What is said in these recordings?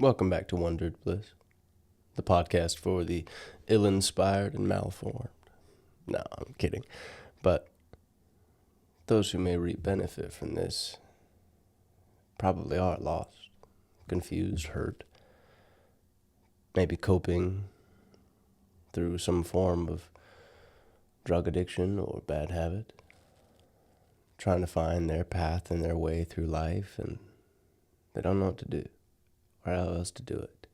Welcome back to Wondered Bliss, the podcast for the ill-inspired and malformed. No, I'm kidding. But those who may reap benefit from this probably are lost, confused, hurt, maybe coping through some form of drug addiction or bad habit, trying to find their path and their way through life, and they don't know what to do or how else to do it.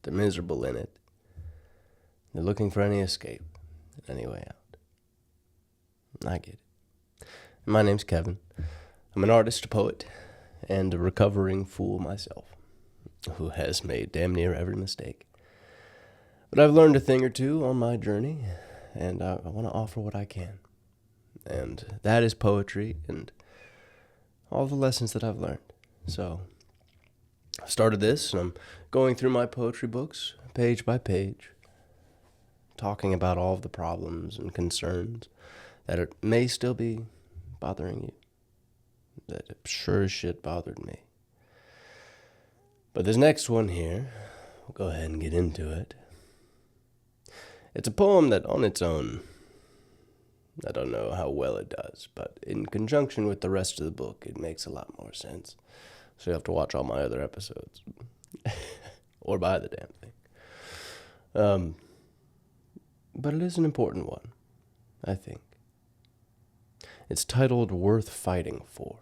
They're miserable in it. They're looking for any escape, any way out. I get it. My name's Kevin. I'm an artist, a poet, and a recovering fool myself, who has made damn near every mistake. But I've learned a thing or two on my journey, and I want to offer what I can. And that is poetry and all the lessons that I've learned. So I started this, and I'm going through my poetry books, page by page, talking about all of the problems and concerns that may still be bothering you, that sure as shit bothered me. But this next one here, we'll go ahead and get into it. It's a poem that on its own, I don't know how well it does, but in conjunction with the rest of the book, it makes a lot more sense. So you have to watch all my other episodes. Or buy the damn thing. But it is an important one, I think. It's titled Worth Fighting For.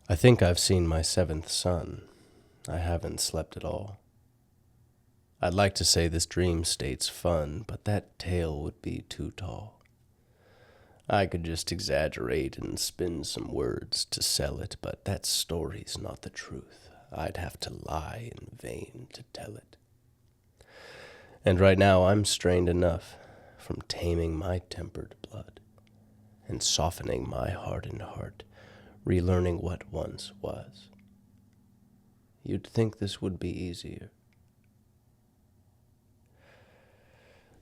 I think I've seen my seventh son. I haven't slept at all. I'd like to say this dream state's fun, but that tale would be too tall. I could just exaggerate and spin some words to sell it, but that story's not the truth. I'd have to lie in vain to tell it. And right now I'm strained enough from taming my tempered blood and softening my hardened heart, relearning what once was. You'd think this would be easier.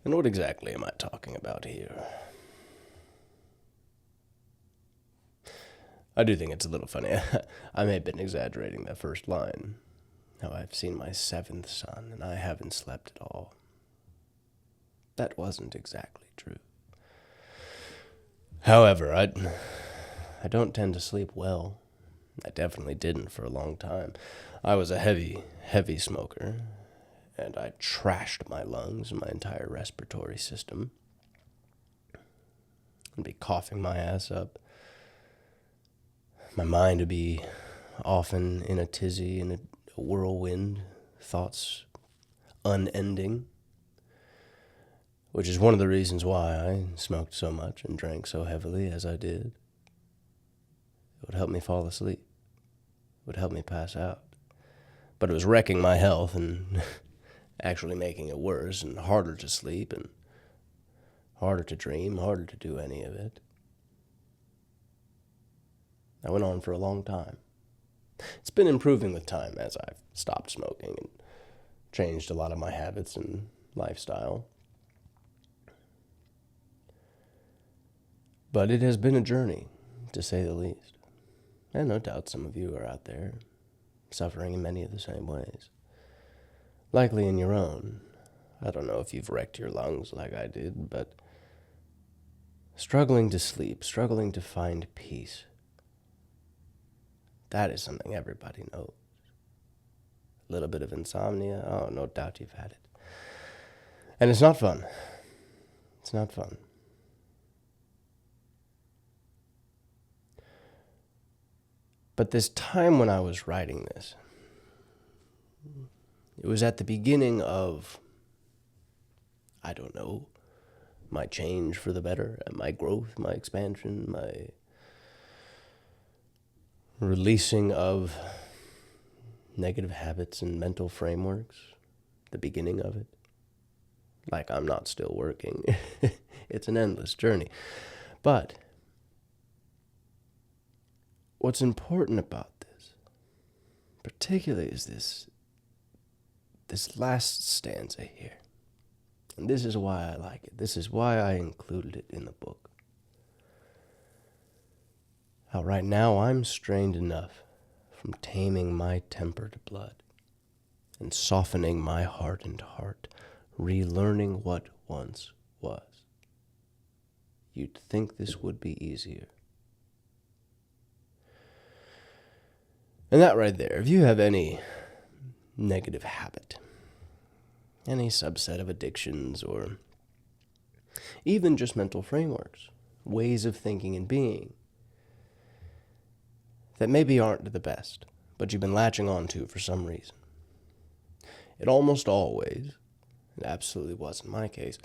And what exactly am I talking about here? I do think it's a little funny. I may have been exaggerating that first line. How I've seen my seventh son and I haven't slept at all. That wasn't exactly true. However, I don't tend to sleep well. I definitely didn't for a long time. I was a heavy smoker, and I trashed my lungs and my entire respiratory system. I'd be coughing my ass up. My mind would be often in a tizzy, in a whirlwind, thoughts unending, which is one of the reasons why I smoked so much and drank so heavily as I did. It would help me fall asleep. It would help me pass out. But it was wrecking my health and actually making it worse and harder to sleep and harder to dream, harder to do any of it. That went on for a long time. It's been improving with time as I've stopped smoking and changed a lot of my habits and lifestyle. But it has been a journey, to say the least. And no doubt some of you are out there suffering in many of the same ways. Likely in your own. I don't know if you've wrecked your lungs like I did, but struggling to sleep, struggling to find peace. That is something everybody knows. A little bit of insomnia, oh, no doubt you've had it. And it's not fun. It's not fun. But this time when I was writing this, it was at the beginning of, I don't know, my change for the better, my growth, my expansion, my releasing of negative habits and mental frameworks, the beginning of it. Like I'm not still working. It's an endless journey. But what's important about this, particularly, is this last stanza here. And this is why I like it. This is why I included it in the book. How right now I'm strained enough from taming my tempered blood and softening my hardened heart, relearning what once was. You'd think this would be easier. And that right there, if you have any negative habit, any subset of addictions, or even just mental frameworks, ways of thinking and being that maybe aren't the best, but you've been latching on to for some reason. It almost always, it absolutely was in my case,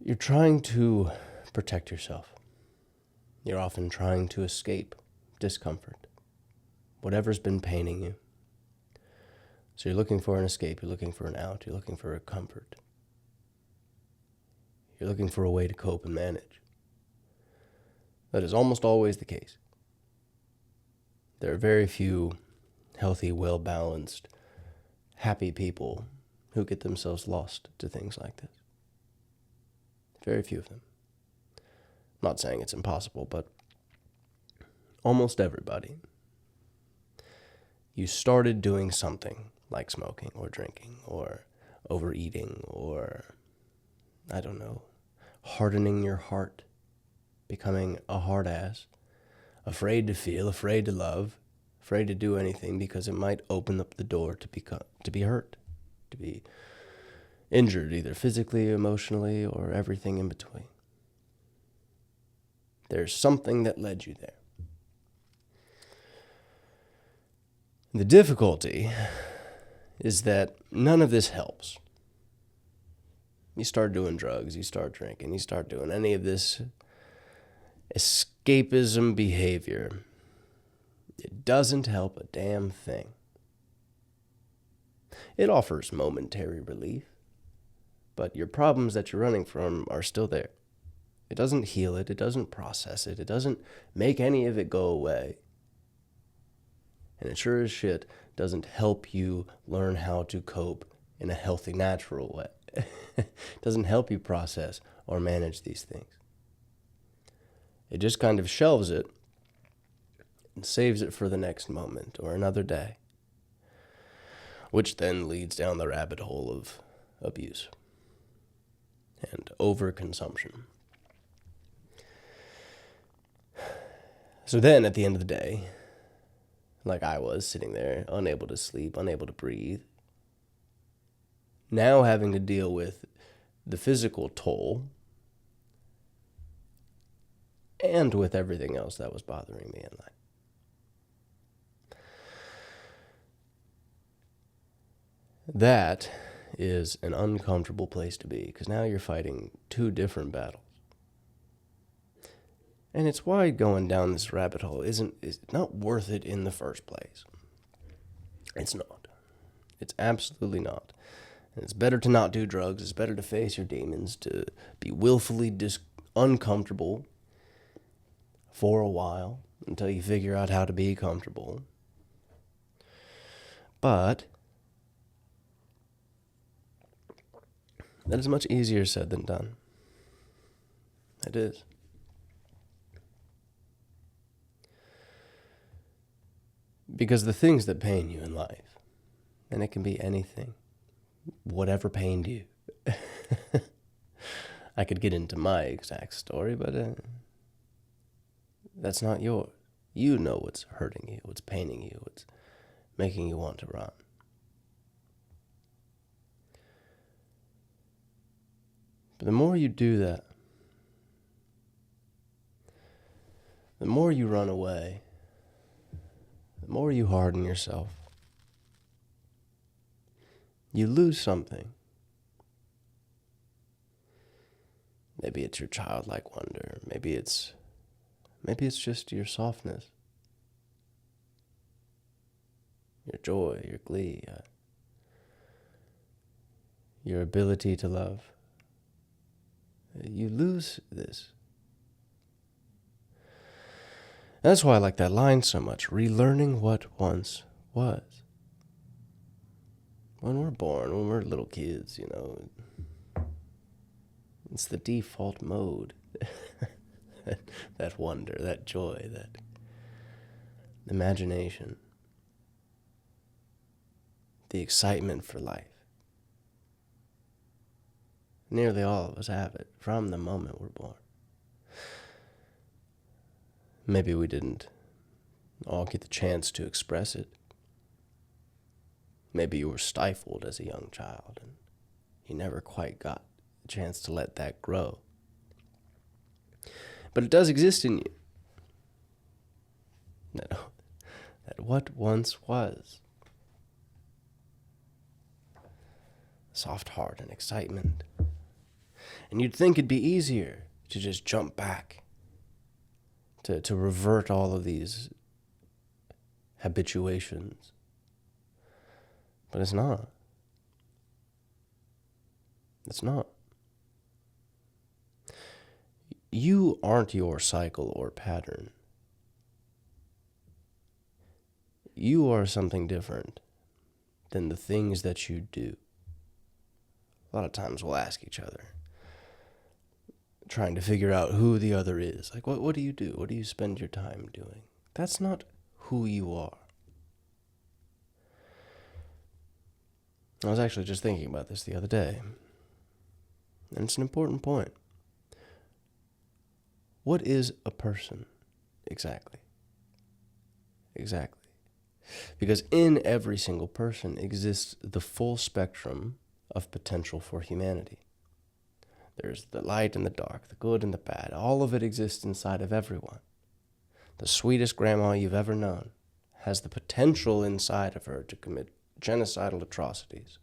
you're trying to protect yourself. You're often trying to escape discomfort, whatever's been paining you. So you're looking for an escape, you're looking for an out, you're looking for a comfort. You're looking for a way to cope and manage. That is almost always the case. There are very few healthy, well-balanced, happy people who get themselves lost to things like this. Very few of them. I'm not saying it's impossible, but almost everybody. You started doing something like smoking or drinking or overeating or, I don't know, hardening your heart, becoming a hard ass, afraid to feel, afraid to love, afraid to do anything because it might open up the door to be hurt, to be injured, either physically, emotionally, or everything in between. There's something that led you there. The difficulty is that none of this helps. You start doing drugs, you start drinking, you start doing any of this escapism behavior. It doesn't help a damn thing. It offers momentary relief, but your problems that you're running from are still there. It doesn't heal it, it doesn't process it, it doesn't make any of it go away. And it sure as shit doesn't help you learn how to cope in a healthy, natural way. It doesn't help you process or manage these things. It just kind of shelves it and saves it for the next moment or another day, which then leads down the rabbit hole of abuse and overconsumption. So then, at the end of the day, like I was sitting there, unable to sleep, unable to breathe, now having to deal with the physical toll and with everything else that was bothering me in life. That is an uncomfortable place to be, because now you're fighting two different battles. And it's why going down this rabbit hole is not worth it in the first place. It's not. It's absolutely not. And it's better to not do drugs. It's better to face your demons, to be willfully uncomfortable for a while until you figure out how to be comfortable. But that is much easier said than done. It is. Because the things that pain you in life, and it can be anything, whatever pained you. I could get into my exact story, but that's not yours. You know what's hurting you, what's paining you, what's making you want to run. But the more you do that, the more you run away, the more you harden yourself, you lose something. Maybe it's your childlike wonder. Maybe it's just your softness, your joy, your glee, your ability to love. You lose this. That's why I like that line so much. Relearning what once was. When we're born, when we're little kids, it's the default mode. That wonder, that joy, imagination, the excitement for life. Nearly all of us have it from the moment we're born. Maybe we didn't all get the chance to express it. Maybe you were stifled as a young child and you never quite got a chance to let that grow. But it does exist in you. That what once was. Soft heart and excitement. And you'd think it'd be easier to just jump back, to revert all of these habituations. But it's not. It's not. You aren't your cycle or pattern. You are something different than the things that you do. A lot of times we'll ask each other, trying to figure out who the other is. Like, what do you do? What do you spend your time doing? That's not who you are. I was actually just thinking about this the other day, and it's an important point. What is a person exactly? Exactly. Because in every single person exists the full spectrum of potential for humanity. There's the light and the dark, the good and the bad. All of it exists inside of everyone. The sweetest grandma you've ever known has the potential inside of her to commit genocidal atrocities.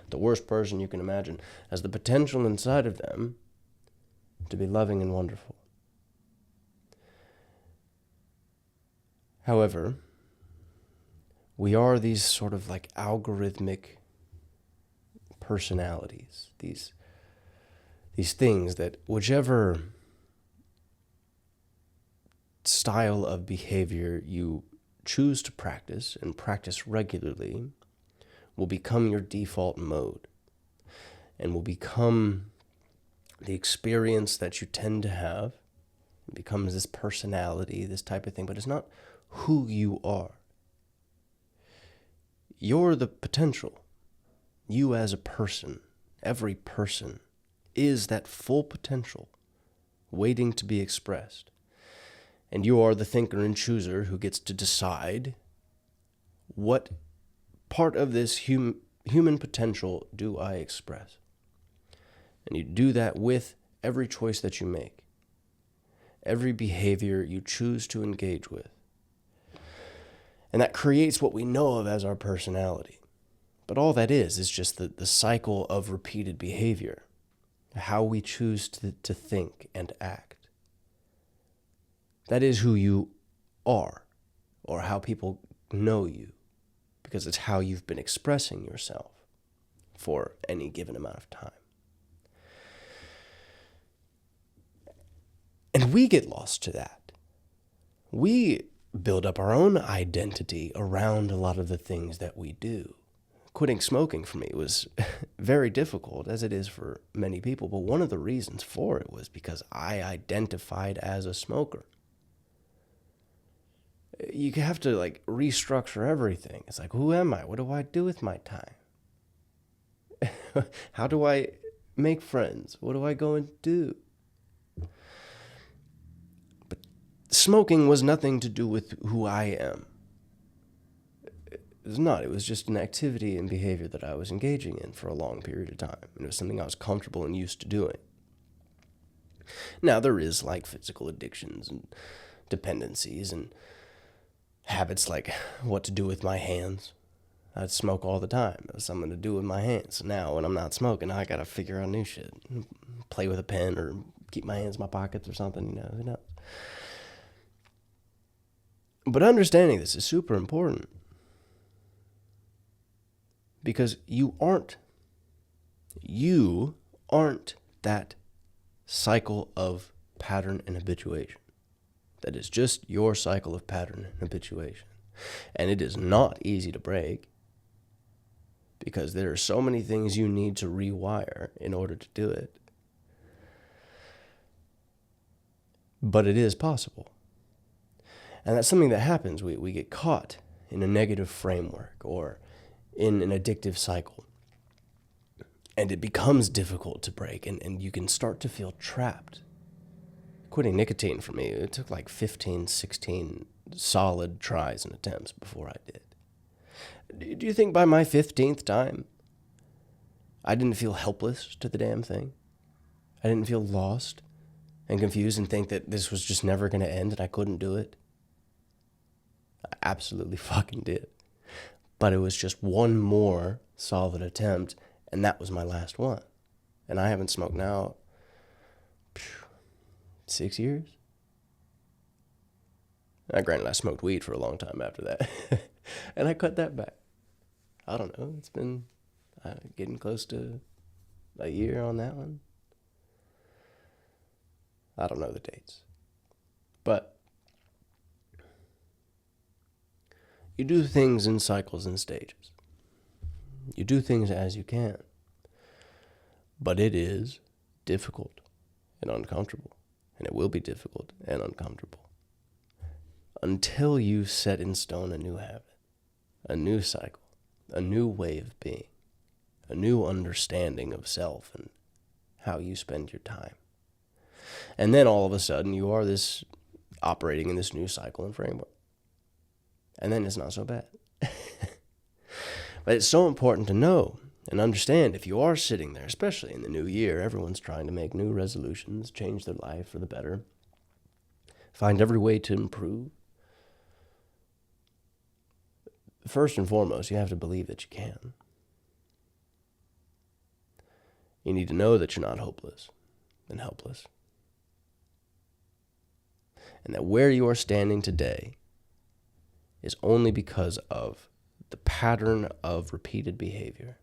The worst person you can imagine has the potential inside of them to be loving and wonderful. However, we are these sort of like algorithmic personalities, these things that whichever style of behavior you choose to practice and practice regularly will become your default mode and will become the experience that you tend to have. It becomes this personality, this type of thing, but it's not who you are. You're the potential. You as a person, every person, is that full potential waiting to be expressed. And you are the thinker and chooser who gets to decide what part of this human potential do I express. And you do that with every choice that you make, every behavior you choose to engage with. And that creates what we know of as our personality. But all that is just the cycle of repeated behavior, how we choose to think and act. That is who you are, or how people know you, because it's how you've been expressing yourself for any given amount of time. And we get lost to that. We build up our own identity around a lot of the things that we do. Quitting smoking for me was very difficult, as it is for many people, but one of the reasons for it was because I identified as a smoker. You have to restructure everything. It's like, who am I? What do I do with my time? How do I make friends? What do I go and do? But smoking was nothing to do with who I am. It was not. It was just an activity and behavior that I was engaging in for a long period of time. And it was something I was comfortable and used to doing. Now, there is physical addictions and dependencies and habits like what to do with my hands. I'd smoke all the time. It was something to do with my hands. Now, when I'm not smoking, I gotta figure out new shit. Play with a pen or keep my hands in my pockets or something, who knows. But understanding this is super important. Because you aren't that cycle of pattern and habituation. That is just your cycle of pattern and habituation. And it is not easy to break because there are so many things you need to rewire in order to do it. But it is possible. And that's something that happens. We get caught in a negative framework or in an addictive cycle. And it becomes difficult to break, and you can start to feel trapped. Quitting nicotine for me, it took like 15, 16 solid tries and attempts before I did. Do you think by my 15th time, I didn't feel helpless to the damn thing? I didn't feel lost and confused and think that this was just never going to end and I couldn't do it? I absolutely fucking did. But it was just one more solid attempt, and that was my last one. And I haven't smoked now 6 years. Granted, I smoked weed for a long time after that. And I cut that back. I don't know. It's been getting close to a year on that one. I don't know the dates. But you do things in cycles and stages. You do things as you can. But it is difficult and uncomfortable. And it will be difficult and uncomfortable. Until you set in stone a new habit, a new cycle, a new way of being, a new understanding of self and how you spend your time. And then all of a sudden you are operating in this new cycle and framework. And then it's not so bad. But it's so important to know and understand if you are sitting there, especially in the new year, everyone's trying to make new resolutions, change their life for the better, find every way to improve. First and foremost, you have to believe that you can. You need to know that you're not hopeless and helpless. And that where you are standing today is only because of the pattern of repeated behavior.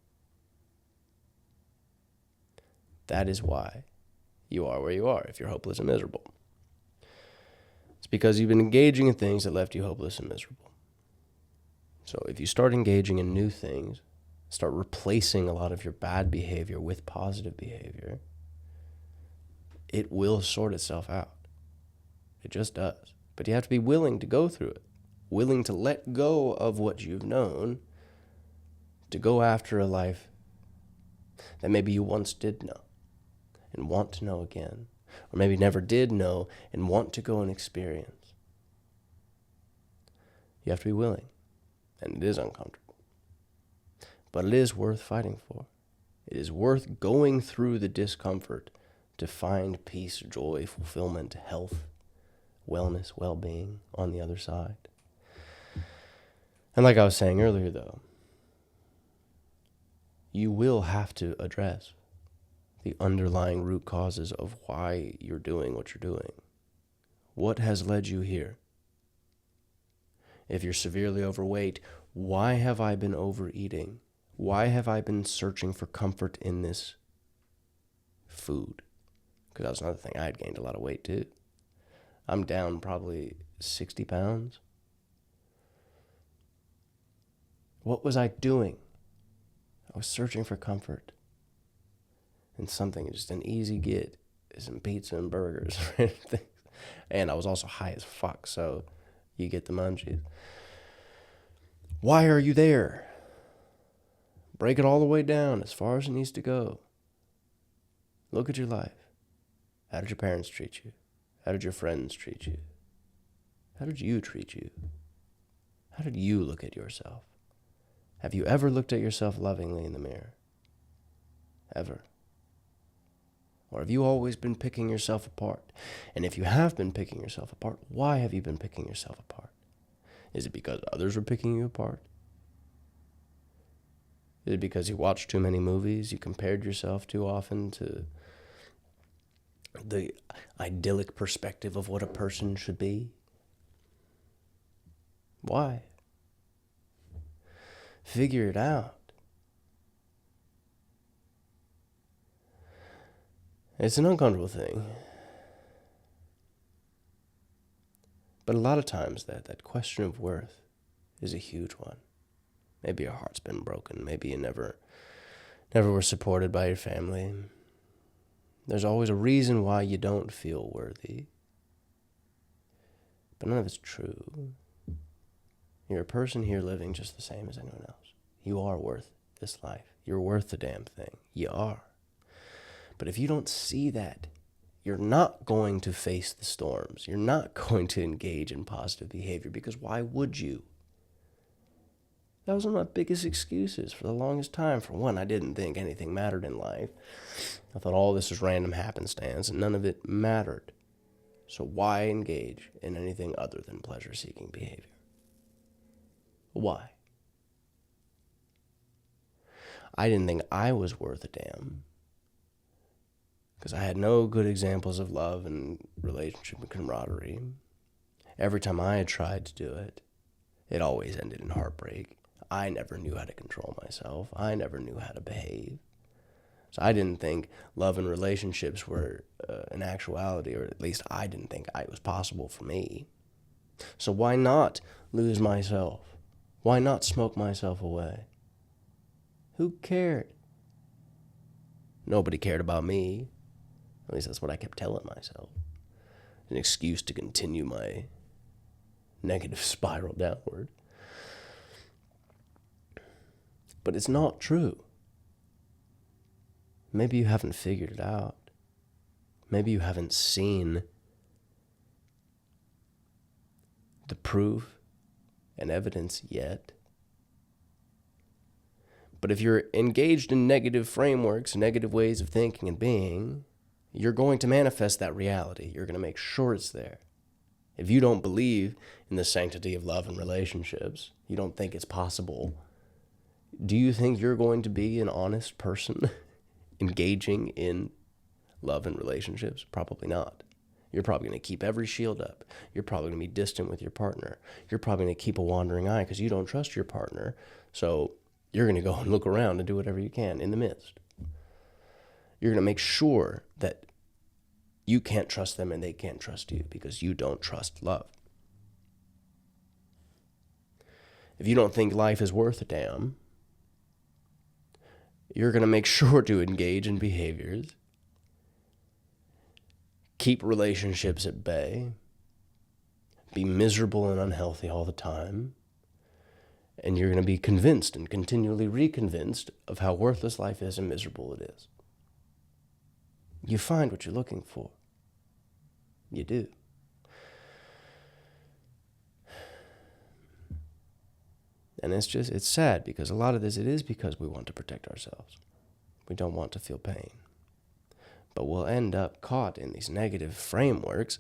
That is why you are where you are if you're hopeless and miserable. It's because you've been engaging in things that left you hopeless and miserable. So if you start engaging in new things, start replacing a lot of your bad behavior with positive behavior, it will sort itself out. It just does. But you have to be willing to go through it, willing to let go of what you've known, to go after a life that maybe you once did know and want to know again, or maybe never did know and want to go and experience. You have to be willing, and it is uncomfortable. But it is worth fighting for. It is worth going through the discomfort to find peace, joy, fulfillment, health, wellness, well-being on the other side. And like I was saying earlier, though, you will have to address the underlying root causes of why you're doing what you're doing. What has led you here? If you're severely overweight, why have I been overeating? Why have I been searching for comfort in this food? Because that was another thing. I had gained a lot of weight too. I'm down probably 60 pounds. What was I doing? I was searching for comfort in something, just an easy get, some pizza and burgers. And I was also high as fuck, so you get the munchies. Why are you there? Break it all the way down as far as it needs to go. Look at your life. How did your parents treat you? How did your friends treat you? How did you treat you? How did you look at yourself? Have you ever looked at yourself lovingly in the mirror? Ever? Or have you always been picking yourself apart? And if you have been picking yourself apart, why have you been picking yourself apart? Is it because others were picking you apart? Is it because you watched too many movies? You compared yourself too often to the idyllic perspective of what a person should be? Why? Figure it out. It's an uncomfortable thing. But a lot of times that question of worth is a huge one. Maybe your heart's been broken. Maybe you never were supported by your family. There's always a reason why you don't feel worthy. But none of it's true. You're a person here living just the same as anyone else. You are worth this life. You're worth the damn thing. You are. But if you don't see that, you're not going to face the storms. You're not going to engage in positive behavior, because why would you? That was one of my biggest excuses for the longest time. For one, I didn't think anything mattered in life. I thought all this was random happenstance and none of it mattered. So why engage in anything other than pleasure-seeking behavior? Why? I didn't think I was worth a damn, because I had no good examples of love and relationship and camaraderie. Every time I had tried to do it, it always ended in heartbreak. I never knew how to control myself. I never knew how to behave. So I didn't think love and relationships were an actuality, or at least I didn't think it was possible for me. So why not lose myself? Why not smoke myself away? Who cared? Nobody cared about me. At least that's what I kept telling myself. An excuse to continue my negative spiral downward. But it's not true. Maybe you haven't figured it out. Maybe you haven't seen the proof and evidence yet. But if you're engaged in negative frameworks, negative ways of thinking and being, you're going to manifest that reality. You're going to make sure it's there. If you don't believe in the sanctity of love and relationships, you don't think it's possible, do you think you're going to be an honest person engaging in love and relationships? Probably not. You're probably going to keep every shield up. You're probably going to be distant with your partner. You're probably going to keep a wandering eye because you don't trust your partner. So you're going to go and look around and do whatever you can in the midst. You're going to make sure that you can't trust them and they can't trust you because you don't trust love. If you don't think life is worth a damn, you're going to make sure to engage in behaviors, keep relationships at bay, be miserable and unhealthy all the time, and you're going to be convinced and continually reconvinced of how worthless life is and miserable it is. You find what you're looking for. You do. And it's sad because a lot of this, it is because we want to protect ourselves. We don't want to feel pain. But we'll end up caught in these negative frameworks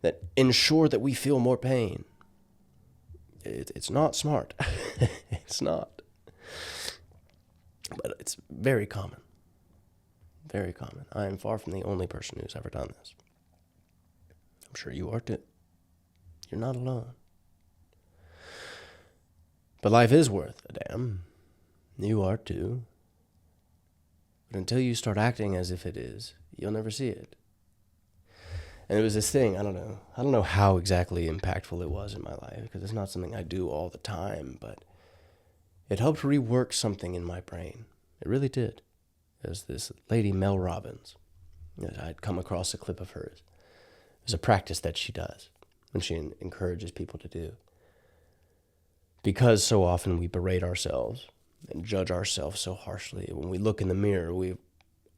that ensure that we feel more pain. It's not smart. It's not. But it's very common. Very common. I am far from the only person who's ever done this. I'm sure you are too. You're not alone. But life is worth a damn. You are too. But until you start acting as if it is, you'll never see it. And it was this thing, I don't know how exactly impactful it was in my life, because it's not something I do all the time, but it helped rework something in my brain. It really did. There's this lady, Mel Robbins. I'd come across a clip of hers. It was a practice that she does, and she encourages people to do. Because so often we berate ourselves and judge ourselves so harshly. When we look in the mirror, we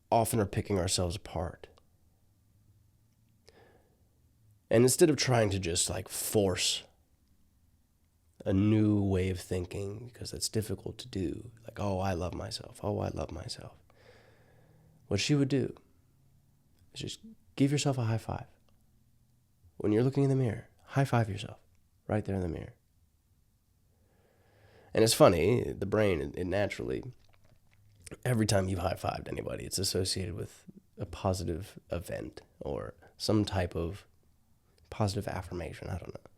often are picking ourselves apart. And instead of trying to just force a new way of thinking, because that's difficult to do, oh, I love myself, what she would do is just give yourself a high five. When you're looking in the mirror, high five yourself right there in the mirror. And it's funny, the brain, it naturally, every time you've high-fived anybody, it's associated with a positive event or some type of positive affirmation. I don't know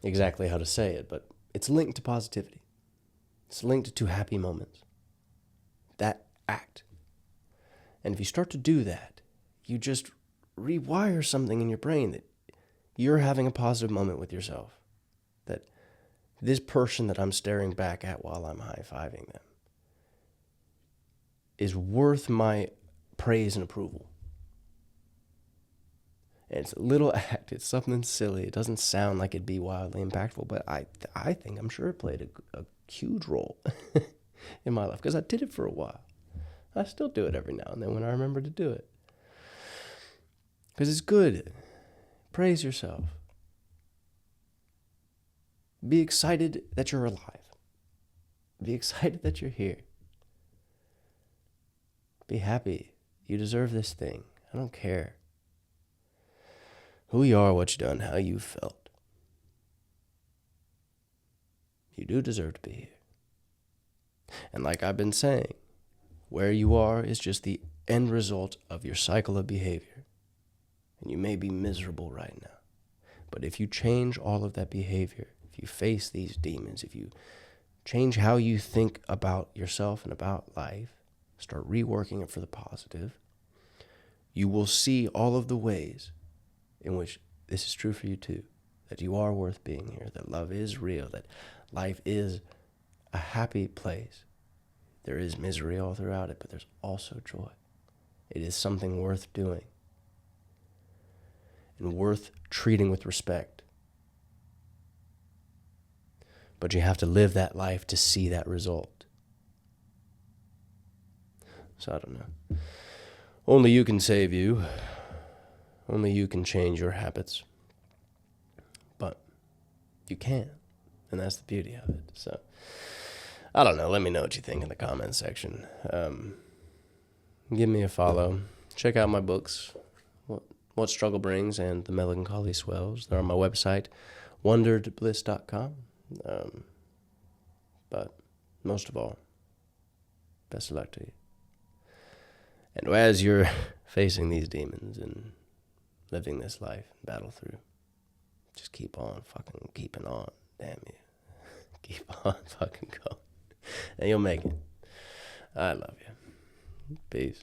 exactly how to say it, but it's linked to positivity. It's linked to happy moments. That act. And if you start to do that, you just rewire something in your brain that you're having a positive moment with yourself. That this person that I'm staring back at while I'm high-fiving them is worth my praise and approval. And it's a little act. It's something silly. It doesn't sound like it'd be wildly impactful, but I think I'm sure it played a huge role in my life because I did it for a while. I still do it every now and then when I remember to do it. Because it's good. Praise yourself. Be excited that you're alive. Be excited that you're here. Be happy. You deserve this thing. I don't care who you are, what you've done, how you felt. You do deserve to be here. And like I've been saying, where you are is just the end result of your cycle of behavior. And you may be miserable right now. But if you change all of that behavior, if you face these demons, if you change how you think about yourself and about life, start reworking it for the positive, you will see all of the ways in which this is true for you too, that you are worth being here, that love is real, that life is a happy place. There is misery all throughout it, but there's also joy. It is something worth doing and worth treating with respect. But you have to live that life to see that result. So I don't know. Only you can save you. Only you can change your habits. But you can. And that's the beauty of it. So, I don't know. Let me know what you think in the comments section. Give me a follow. Check out my books, What Struggle Brings and The Melancholy Swells. They're on my website, wonderedbliss.com. But most of all, best of luck to you. And as you're facing these demons and living this life and battle through, just keep on fucking keeping on. Damn you. Keep on fucking going. And you'll make it. I love you. Peace.